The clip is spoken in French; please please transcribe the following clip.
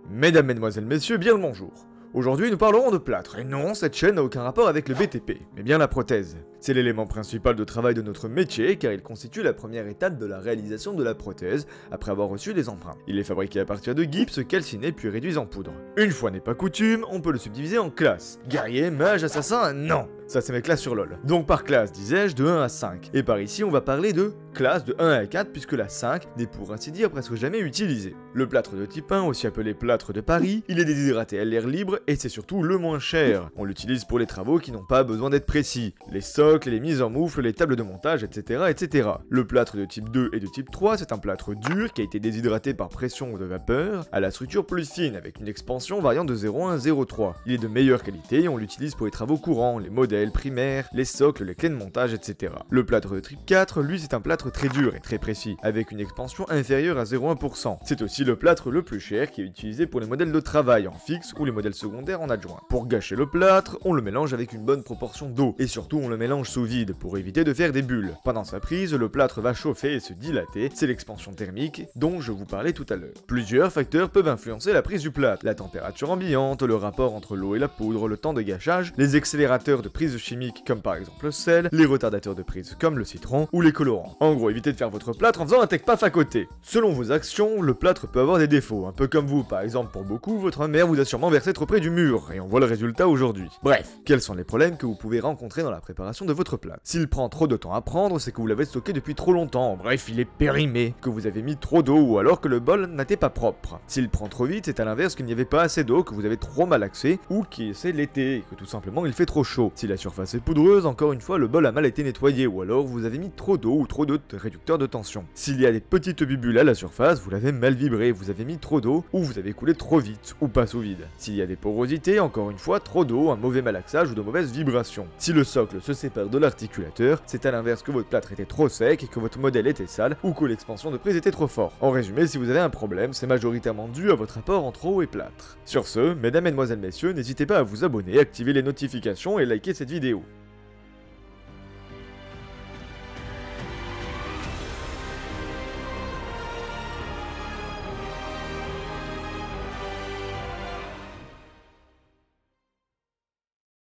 Mesdames, Mesdemoiselles, Messieurs, bien le bonjour. Aujourd'hui, nous parlerons de plâtre, et non, cette chaîne n'a aucun rapport avec le BTP, mais bien la prothèse. C'est l'élément principal de travail de notre métier, car il constitue la première étape de la réalisation de la prothèse, après avoir reçu des empreintes. Il est fabriqué à partir de gypse calciné puis réduit en poudre. Une fois n'est pas coutume, on peut le subdiviser en classes. Guerrier, mage, assassin, non. Ça c'est mes classes sur LoL. Donc par classe, disais-je, de 1 à 5. Et par ici, on va parler de classe de 1 à 4, puisque la 5 n'est pour ainsi dire presque jamais utilisée. Le plâtre de type 1, aussi appelé plâtre de Paris, il est déshydraté à l'air libre, et c'est surtout le moins cher. On l'utilise pour les travaux qui n'ont pas besoin d'être précis. Les socles, les mises en moufle, les tables de montage, etc., etc. Le plâtre de type 2 et de type 3, c'est un plâtre dur qui a été déshydraté par pression ou de vapeur, à la structure plus fine, avec une expansion variant de 0,1 à 0,3. Il est de meilleure qualité et on l'utilise pour les travaux courants, les modèles primaires, les socles, les clés de montage, etc. Le plâtre de type 4, lui, c'est un plâtre très dur et très précis, avec une expansion inférieure à 0,1%. C'est aussi le plâtre le plus cher qui est utilisé pour les modèles de travail en fixe ou les modèles secondaires en adjoint. Pour gâcher le plâtre, on le mélange avec une bonne proportion d'eau, et surtout on le mélange sous vide pour éviter de faire des bulles. Pendant sa prise, le plâtre va chauffer et se dilater, c'est l'expansion thermique dont je vous parlais tout à l'heure. Plusieurs facteurs peuvent influencer la prise du plâtre: la température ambiante, le rapport entre l'eau et la poudre, le temps de gâchage, les accélérateurs de prise chimique comme par exemple le sel, les retardateurs de prise comme le citron ou les colorants. En gros, évitez de faire votre plâtre en faisant un tech paf à côté. Selon vos actions, le plâtre peut avoir des défauts, un peu comme vous, par exemple pour beaucoup, votre mère vous a sûrement versé trop près du mur, et on voit le résultat aujourd'hui. Bref, quels sont les problèmes que vous pouvez rencontrer dans la préparation de votre plâtre? S'il prend trop de temps à prendre, c'est que vous l'avez stocké depuis trop longtemps, bref, il est périmé, que vous avez mis trop d'eau ou alors que le bol n'était pas propre. S'il prend trop vite, c'est à l'inverse qu'il n'y avait pas assez d'eau, que vous avez trop mal accès, ou que c'est l'été, et que tout simplement il fait trop chaud. Si la surface est poudreuse, encore une fois, le bol a mal été nettoyé, ou alors vous avez mis trop d'eau ou trop de réducteurs de tension. S'il y a des petites bulles à la surface, vous l'avez mal vibré, vous avez mis trop d'eau, ou vous avez coulé trop vite, ou pas sous vide. S'il y a des porosités, encore une fois, trop d'eau, un mauvais malaxage ou de mauvaises vibrations. Si le socle se sépare de l'articulateur, c'est à l'inverse que votre plâtre était trop sec et que votre modèle était sale, ou que l'expansion de prise était trop forte. En résumé, si vous avez un problème, c'est majoritairement dû à votre rapport entre eau et plâtre. Sur ce, mesdames, mesdemoiselles, messieurs, n'hésitez pas à vous abonner, activer les notifications et liker cette vidéo.